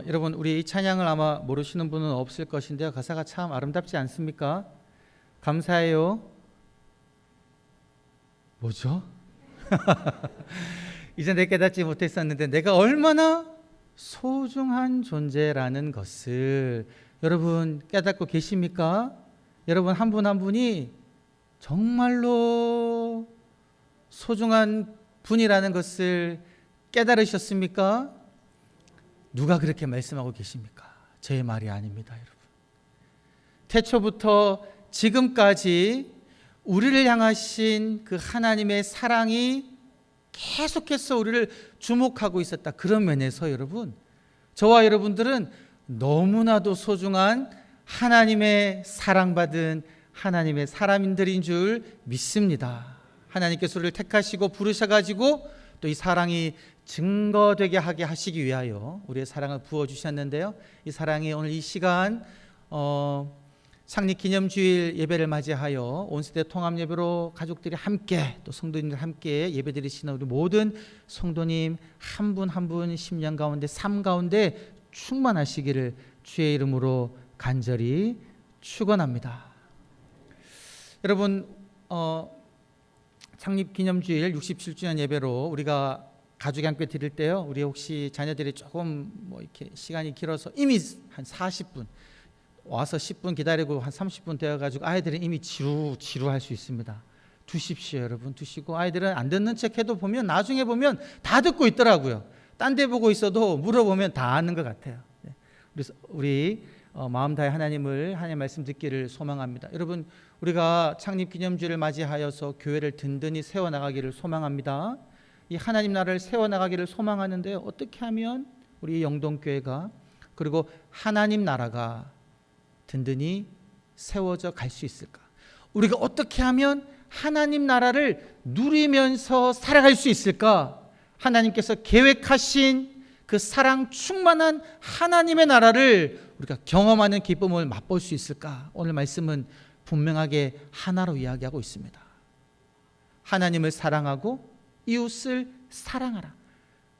여러분 우리 이 찬양을 아마 모르시는 분은 없을 것인데요. 가사가 참 아름답지 않습니까? 감사해요. 뭐죠? 이제 내 깨닫지 못했었는데 내가 얼마나 소중한 존재라는 것을 여러분 깨닫고 계십니까? 여러분 한 분 한 분이 정말로 소중한 분이라는 것을 깨달으셨습니까? 누가 그렇게 말씀하고 계십니까? 제 말이 아닙니다, 여러분. 태초부터 지금까지 우리를 향하신 그 하나님의 사랑이 계속해서 우리를 주목하고 있었다. 그런 면에서 여러분, 저와 여러분들은 너무나도 소중한 하나님의 사랑받은 하나님의 사람들인 줄 믿습니다. 하나님께서 우리를 택하시고 부르셔가지고 또 이 사랑이 증거되게 하게 하시기 위하여 우리의 사랑을 부어주셨는데요. 이 사랑이 오늘 이 시간 창립기념주일 예배를 맞이하여 온세대 통합예배로 가족들이 함께 또 성도님들 함께 예배드리시는 우리 모든 성도님 한 분 한 분 심령 가운데 삶 가운데 충만하시기를 주의 이름으로 간절히 축원합니다. 여러분 창립기념주일 67주년 예배로 우리가 가족이 함께 드릴 때요, 우리 혹시 자녀들이 조금 이렇게 시간이 길어서 이미 한 40분 와서 10분 기다리고 한 30분 되어가지고 아이들은 이미 지루할 수 있습니다. 두십시오, 여러분. 두시고 아이들은 안 듣는 척해도 보면 나중에 보면 다 듣고 있더라고요. 딴 데 보고 있어도 물어보면 다 아는 것 같아요. 우리 마음 다해 하나님 말씀 듣기를 소망합니다. 여러분 우리가 창립기념주일을 맞이하여서 교회를 든든히 세워나가기를 소망합니다. 이 하나님 나라를 세워나가기를 소망하는데 어떻게 하면 우리 영동교회가 그리고 하나님 나라가 든든히 세워져 갈 수 있을까? 우리가 어떻게 하면 하나님 나라를 누리면서 살아갈 수 있을까? 하나님께서 계획하신 그 사랑 충만한 하나님의 나라를 우리가 경험하는 기쁨을 맛볼 수 있을까? 오늘 말씀은 분명하게 하나로 이야기하고 있습니다. 하나님을 사랑하고 이웃을 사랑하라.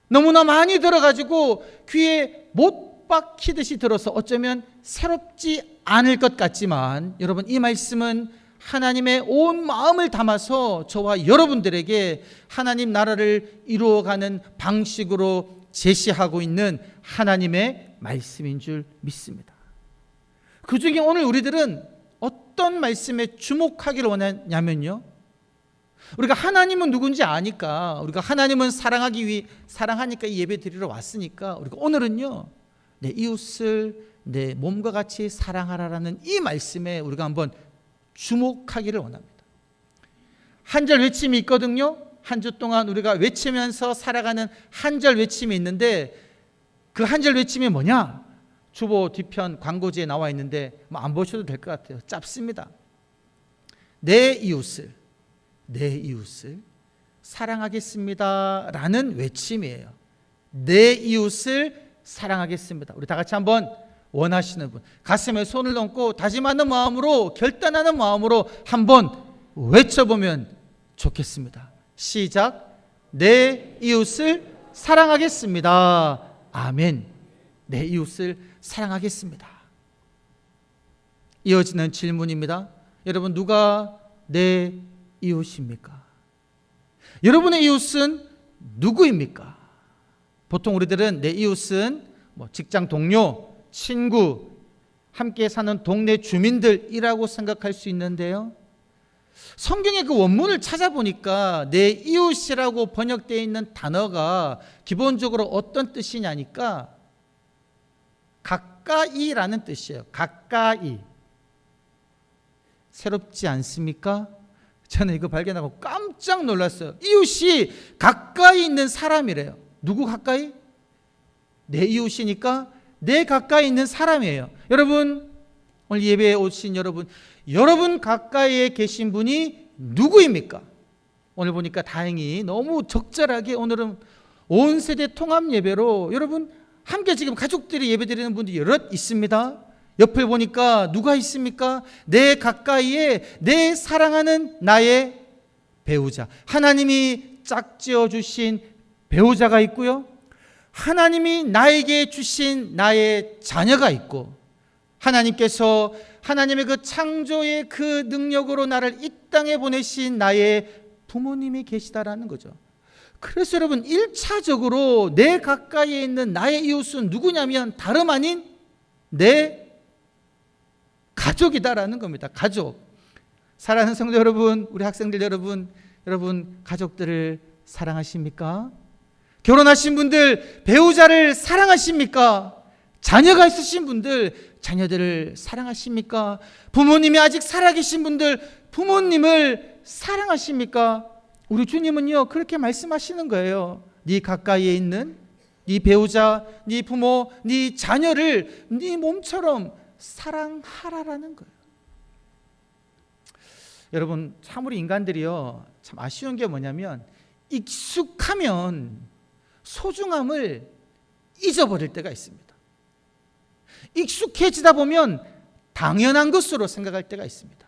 너무나 많이 들어가지고 귀에 못 박히듯이 들어서 어쩌면 새롭지 않을 것 같지만 여러분 이 말씀은 하나님의 온 마음을 담아서 저와 여러분들에게 하나님 나라를 이루어가는 방식으로 제시하고 있는 하나님의 말씀인 줄 믿습니다. 그 중에 오늘 우리들은 어떤 말씀에 주목하기를 원하냐면요, 우리가 하나님은 누군지 아니까, 우리가 하나님은 사랑하니까 이 예배 드리러 왔으니까 우리가 오늘은요 내 이웃을 내 몸과 같이 사랑하라라는 이 말씀에 우리가 한번 주목하기를 원합니다. 한 절 외침이 있거든요. 한 주 동안 우리가 외치면서 살아가는 한 절 외침이 있는데 그 한 절 외침이 뭐냐? 주보 뒤편 광고지에 나와 있는데 안 보셔도 될 것 같아요. 짧습니다. 내 이웃을 사랑하겠습니다 라는 외침이에요. 내 이웃을 사랑하겠습니다. 우리 다 같이 한번 원하시는 분 가슴에 손을 얹고 다짐하는 마음으로 결단하는 마음으로 한번 외쳐보면 좋겠습니다. 시작. 내 이웃을 사랑하겠습니다. 아멘. 내 이웃을 사랑하겠습니다. 이어지는 질문입니다. 여러분 누가 내 이웃입니까? 여러분의 이웃은 누구입니까? 보통 우리들은 내 이웃은 직장 동료, 친구, 함께 사는 동네 주민들이라고 생각할 수 있는데요, 성경의 그 원문을 찾아보니까 내 이웃이라고 번역되어 있는 단어가 기본적으로 어떤 뜻이냐니까 가까이라는 뜻이에요. 가까이. 새롭지 않습니까? 저는 이거 발견하고 깜짝 놀랐어요. 이웃이 가까이 있는 사람이래요. 누구 가까이? 내 이웃이니까 내 가까이 있는 사람이에요. 여러분 오늘 예배에 오신 여러분 가까이에 계신 분이 누구입니까? 오늘 보니까 다행히 너무 적절하게 오늘은 온 세대 통합 예배로 여러분 함께 지금 가족들이 예배드리는 분들이 여럿 있습니다. 옆에 보니까 누가 있습니까? 내 가까이에 내 사랑하는 나의 배우자, 하나님이 짝지어 주신 배우자가 있고요, 하나님이 나에게 주신 나의 자녀가 있고, 하나님께서 하나님의 그 창조의 그 능력으로 나를 이 땅에 보내신 나의 부모님이 계시다라는 거죠. 그래서 여러분, 1차적으로 내 가까이에 있는 나의 이웃은 누구냐면 다름 아닌 내 가족이다라는 겁니다. 가족. 사랑하는 성도 여러분, 우리 학생들 여러분, 가족들을 사랑하십니까? 결혼하신 분들, 배우자를 사랑하십니까? 자녀가 있으신 분들, 자녀들을 사랑하십니까? 부모님이 아직 살아계신 분들, 부모님을 사랑하십니까? 우리 주님은요, 그렇게 말씀하시는 거예요. 네 가까이에 있는 네 배우자, 네 부모, 네 자녀를 네 몸처럼 사랑하라라는 거예요. 여러분, 참으로 인간들이요, 참 아쉬운 게 뭐냐면 익숙하면 소중함을 잊어버릴 때가 있습니다. 익숙해지다 보면 당연한 것으로 생각할 때가 있습니다.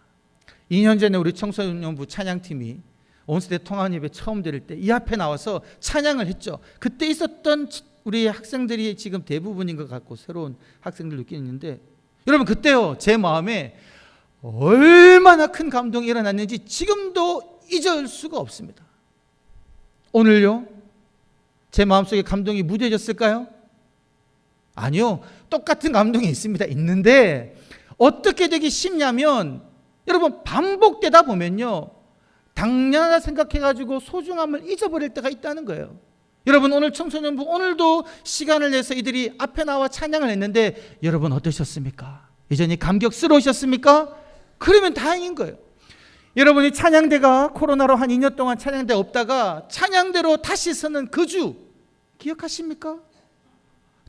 2년 전에 우리 청소년부 찬양팀이 온세대 통합예배 처음 드릴 때 이 앞에 나와서 찬양을 했죠. 그때 있었던 우리 학생들이 지금 대부분인 것 같고 새로운 학생들 느끼는데, 여러분 그때요, 제 마음에 얼마나 큰 감동이 일어났는지 지금도 잊을 수가 없습니다. 오늘요, 제 마음속에 감동이 무뎌졌을까요? 아니요, 똑같은 감동이 있는데 어떻게 되기 쉽냐면, 여러분 반복되다 보면요, 당연하다 생각해가지고 소중함을 잊어버릴 때가 있다는 거예요. 여러분, 오늘 청소년부 오늘도 시간을 내서 이들이 앞에 나와 찬양을 했는데 여러분 어떠셨습니까? 여전히 감격스러우셨습니까? 그러면 다행인 거예요. 여러분이 찬양대가 코로나로 한 2년 동안 찬양대 없다가 찬양대로 다시 서는 그 주 기억하십니까?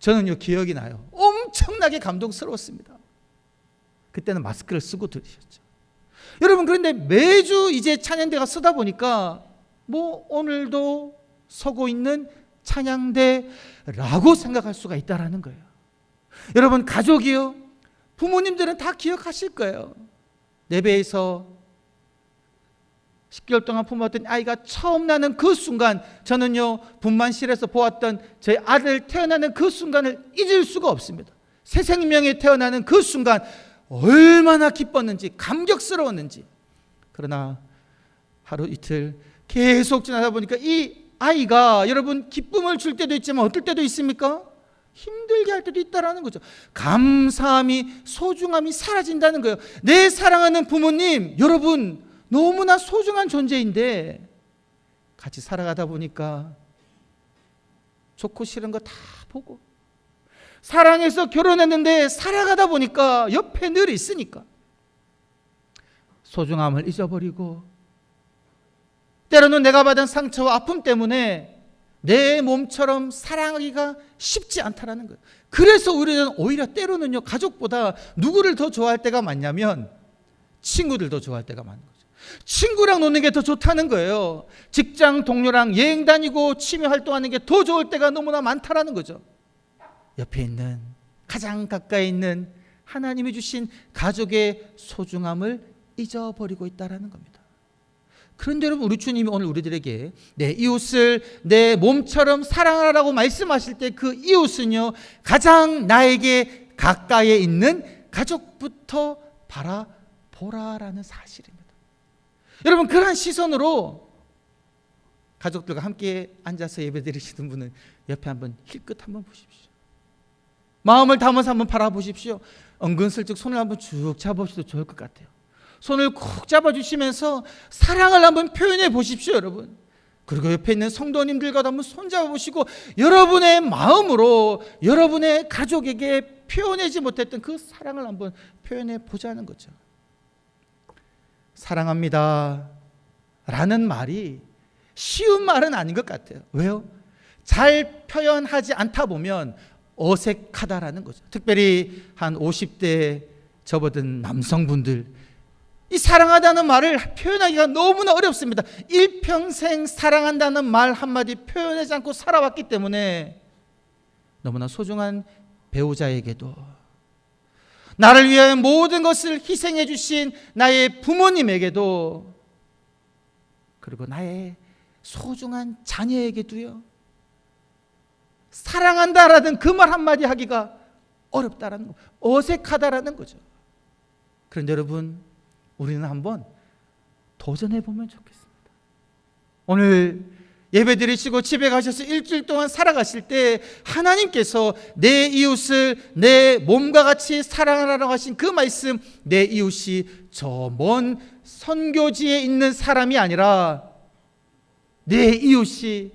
저는요, 기억이 나요. 엄청나게 감동스러웠습니다. 그때는 마스크를 쓰고 들으셨죠. 여러분, 그런데 매주 이제 찬양대가 서다 보니까 뭐 오늘도 서고 있는 찬양대라고 생각할 수가 있다라는 거예요. 여러분, 가족이요, 부모님들은 다 기억하실 거예요. 내 배에서 10개월 동안 품었던 아이가 처음 나는 그 순간, 저는요 분만실에서 보았던 저희 아들 태어나는 그 순간을 잊을 수가 없습니다. 새 생명에 태어나는 그 순간 얼마나 기뻤는지, 감격스러웠는지. 그러나 하루 이틀 계속 지나다 보니까 이 아이가 여러분 기쁨을 줄 때도 있지만 어떨 때도 있습니까? 힘들게 할 때도 있다라는 거죠. 감사함이, 소중함이 사라진다는 거예요. 내 사랑하는 부모님, 여러분 너무나 소중한 존재인데 같이 살아가다 보니까 좋고 싫은 거 다 보고, 사랑해서 결혼했는데 살아가다 보니까 옆에 늘 있으니까 소중함을 잊어버리고, 때로는 내가 받은 상처와 아픔 때문에 내 몸처럼 사랑하기가 쉽지 않다라는 거예요. 그래서 우리는 오히려 때로는요, 가족보다 누구를 더 좋아할 때가 많냐면 친구들 더 좋아할 때가 많은 거예요. 친구랑 노는 게 더 좋다는 거예요. 직장 동료랑 여행 다니고 취미 활동하는 게 더 좋을 때가 너무나 많다라는 거죠. 옆에 있는, 가장 가까이 있는 하나님이 주신 가족의 소중함을 잊어버리고 있다라는 겁니다. 그런데 여러분, 우리 주님이 오늘 우리들에게 내 이웃을 내 몸처럼 사랑하라고 말씀하실 때 그 이웃은요, 가장 나에게 가까이에 있는 가족부터 바라보라라는 사실입니다. 여러분, 그러한 시선으로 가족들과 함께 앉아서 예배드리시는 분은 옆에 한번 힐끗 한번 보십시오. 마음을 담아서 한번 바라보십시오. 은근슬쩍 손을 한번 쭉 잡아보셔도 좋을 것 같아요. 손을 콕 잡아주시면서 사랑을 한번 표현해 보십시오, 여러분. 그리고 옆에 있는 성도님들과도 한번 손잡아보시고 여러분의 마음으로 여러분의 가족에게 표현하지 못했던 그 사랑을 한번 표현해 보자는 거죠. 사랑합니다 라는 말이 쉬운 말은 아닌 것 같아요. 왜요? 잘 표현하지 않다 보면 어색하다라는 거죠. 특별히 한 50대 접어든 남성분들, 이 사랑하다는 말을 표현하기가 너무나 어렵습니다. 일평생 사랑한다는 말 한마디 표현하지 않고 살아왔기 때문에 너무나 소중한 배우자에게도, 나를 위하여 모든 것을 희생해 주신 나의 부모님에게도, 그리고 나의 소중한 자녀에게도요, 사랑한다라는 그 말 한마디 하기가 어렵다라는 거, 어색하다라는 거죠. 그런데 여러분, 우리는 한번 도전해 보면 좋겠습니다. 오늘 예배 드리시고 집에 가셔서 일주일 동안 살아가실 때 하나님께서 내 이웃을 내 몸과 같이 사랑하라고 하신 그 말씀, 내 이웃이 저 먼 선교지에 있는 사람이 아니라 내 이웃이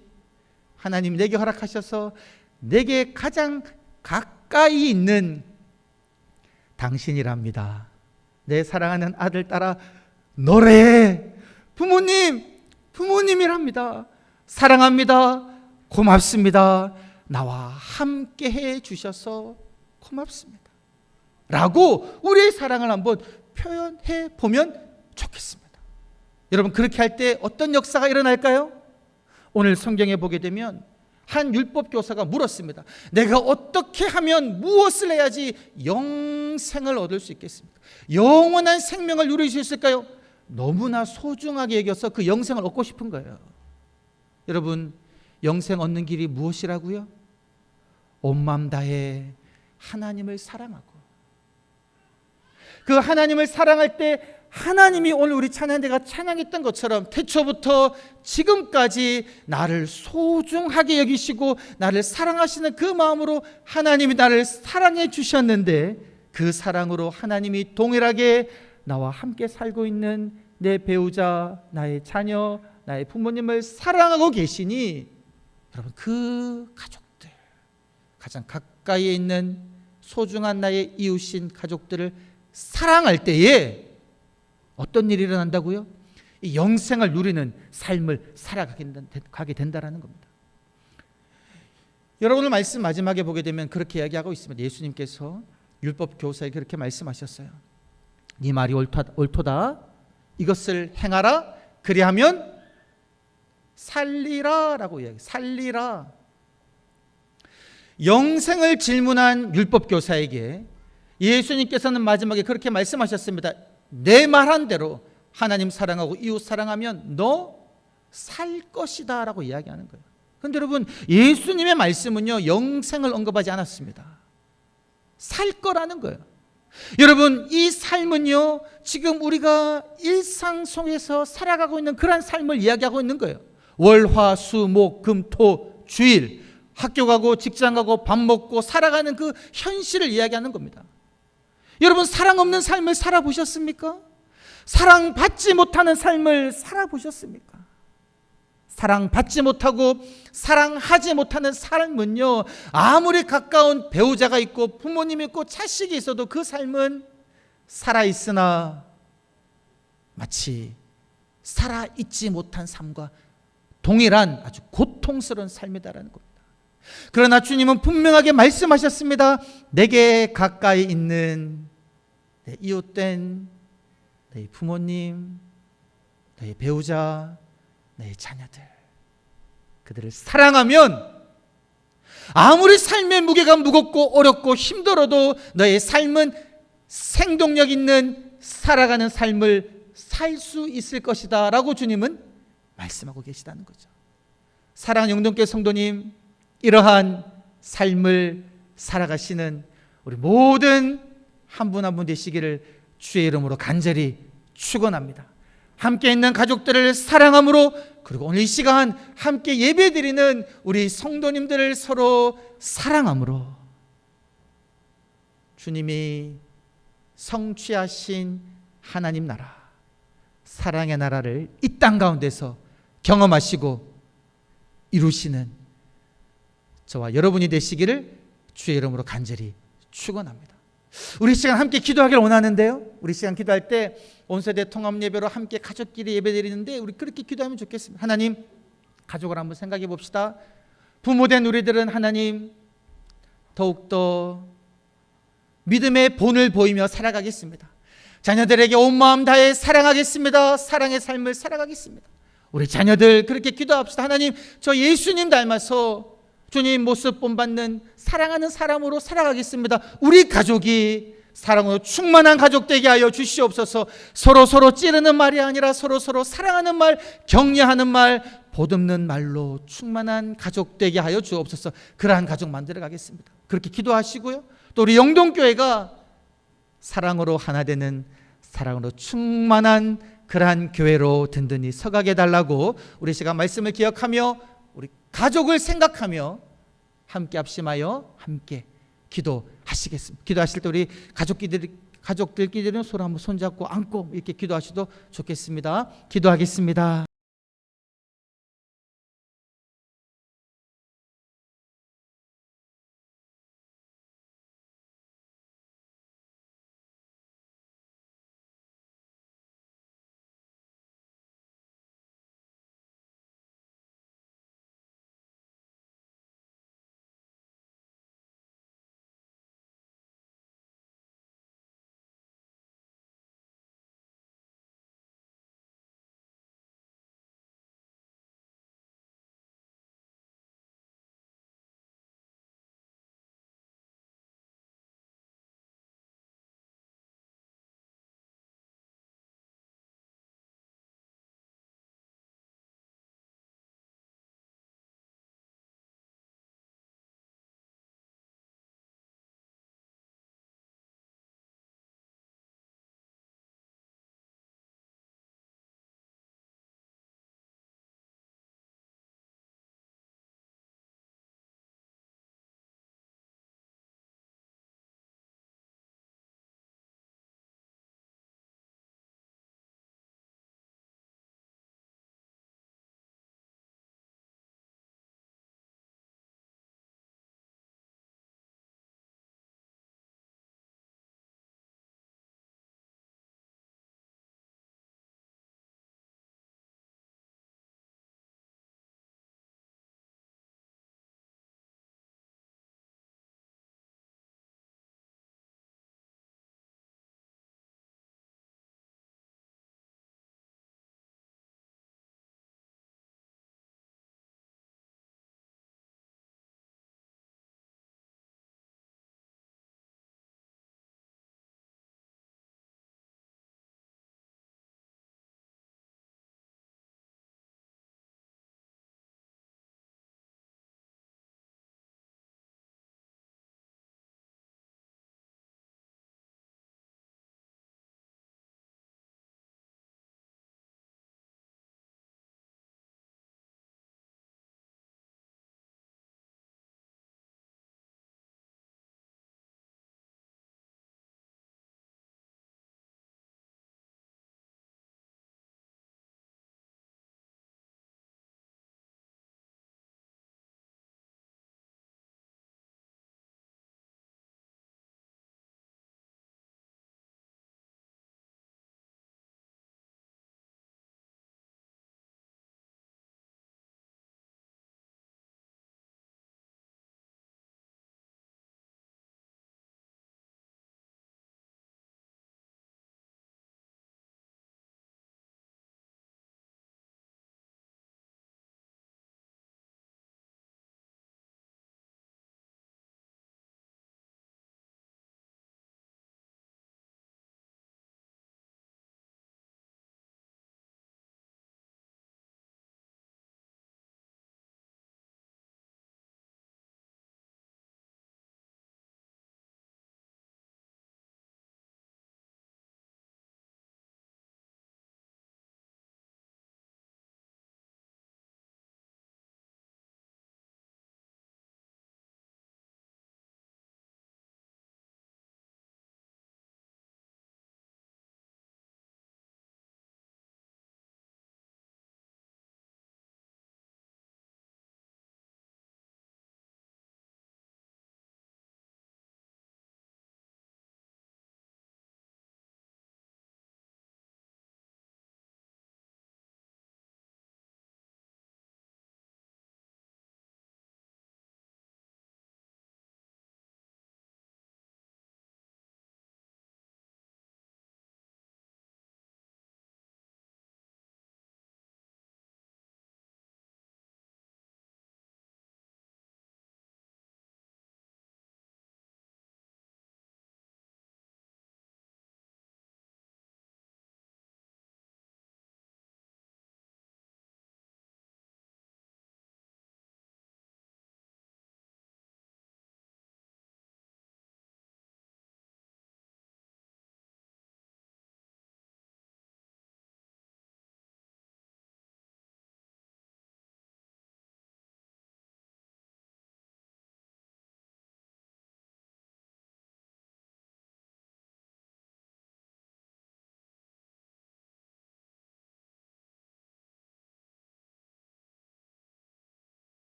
하나님 내게 허락하셔서 내게 가장 가까이 있는 당신이랍니다. 내 사랑하는 아들 딸아 노래해. 부모님이랍니다. 사랑합니다. 고맙습니다. 나와 함께 해 주셔서 고맙습니다. 라고 우리의 사랑을 한번 표현해 보면 좋겠습니다. 여러분, 그렇게 할 때 어떤 역사가 일어날까요? 오늘 성경에 보게 되면 한 율법 교사가 물었습니다. 내가 어떻게 하면 무엇을 해야지 영생을 얻을 수 있겠습니까? 영원한 생명을 누릴 수 있을까요? 너무나 소중하게 여겨서 그 영생을 얻고 싶은 거예요. 여러분, 영생 얻는 길이 무엇이라고요? 온 마음 다해 하나님을 사랑하고, 그 하나님을 사랑할 때 하나님이 오늘 우리 찬양대가 찬양했던 것처럼 태초부터 지금까지 나를 소중하게 여기시고 나를 사랑하시는 그 마음으로 하나님이 나를 사랑해 주셨는데, 그 사랑으로 하나님이 동일하게 나와 함께 살고 있는 내 배우자, 나의 자녀, 나의 부모님을 사랑하고 계시니, 여러분, 그 가족들, 가장 가까이에 있는 소중한 나의 이웃인 가족들을 사랑할 때에 어떤 일이 일어난다고요? 이 영생을 누리는 삶을 살아가게 된다는 겁니다. 여러분, 말씀 마지막에 보게 되면 그렇게 이야기하고 있습니다. 예수님께서 율법 교사에게 그렇게 말씀하셨어요. 네 말이 옳도다. 이것을 행하라. 그리하면 살리라 라고 이야기해요. 살리라. 영생을 질문한 율법 교사에게 예수님께서는 마지막에 그렇게 말씀하셨습니다. 내 말한 대로 하나님 사랑하고 이웃 사랑하면 너 살 것이다 라고 이야기하는 거예요. 그런데 여러분, 예수님의 말씀은요, 영생을 언급하지 않았습니다. 살 거라는 거예요. 여러분, 이 삶은요, 지금 우리가 일상 속에서 살아가고 있는 그런 삶을 이야기하고 있는 거예요. 월, 화, 수, 목, 금, 토, 주일, 학교 가고 직장 가고 밥 먹고 살아가는 그 현실을 이야기하는 겁니다. 여러분, 사랑 없는 삶을 살아보셨습니까? 사랑받지 못하는 삶을 살아보셨습니까? 사랑받지 못하고 사랑하지 못하는 삶은요, 아무리 가까운 배우자가 있고 부모님이 있고 자식이 있어도 그 삶은 살아있으나 마치 살아있지 못한 삶과 동일한 아주 고통스러운 삶이다라는 겁니다. 그러나 주님은 분명하게 말씀하셨습니다. 내게 가까이 있는 내 이웃된 내 부모님, 내 배우자, 내 자녀들, 그들을 사랑하면 아무리 삶의 무게가 무겁고 어렵고 힘들어도 너의 삶은 생동력 있는 살아가는 삶을 살 수 있을 것이다 라고 주님은 말씀하고 계시다는 거죠. 사랑하는 영동교회 성도님, 이러한 삶을 살아가시는 우리 모든 한 분 한 분 되시기를 주의 이름으로 간절히 축원합니다. 함께 있는 가족들을 사랑함으로, 그리고 오늘 이 시간 함께 예배드리는 우리 성도님들을 서로 사랑함으로 주님이 성취하신 하나님 나라, 사랑의 나라를 이 땅 가운데서 경험하시고 이루시는 저와 여러분이 되시기를 주의 이름으로 간절히 축원합니다. 우리 시간 함께 기도하길 원하는데요, 우리 시간 기도할 때 온세대 통합 예배로 함께 가족끼리 예배드리는데 우리 그렇게 기도하면 좋겠습니다. 하나님, 가족을 한번 생각해 봅시다. 부모된 우리들은 하나님 더욱더 믿음의 본을 보이며 살아가겠습니다. 자녀들에게 온 마음 다해 사랑하겠습니다. 사랑의 삶을 살아가겠습니다. 우리 자녀들 그렇게 기도합시다. 하나님, 저 예수님 닮아서 주님 모습 본받는 사랑하는 사람으로 살아가겠습니다. 우리 가족이 사랑으로 충만한 가족 되게 하여 주시옵소서. 서로 찌르는 말이 아니라 서로 사랑하는 말, 격려하는 말, 보듬는 말로 충만한 가족 되게 하여 주옵소서. 그러한 가족 만들어 가겠습니다. 그렇게 기도하시고요. 또 우리 영동교회가 사랑으로 하나 되는, 사랑으로 충만한 그러한 교회로 든든히 서가게 달라고 우리 시간 말씀을 기억하며 우리 가족을 생각하며 함께 합심하여 함께 기도하시겠습니다. 기도하실 때 우리 가족들끼리는 서로 한번 손잡고 안고 이렇게 기도하셔도 좋겠습니다. 기도하겠습니다.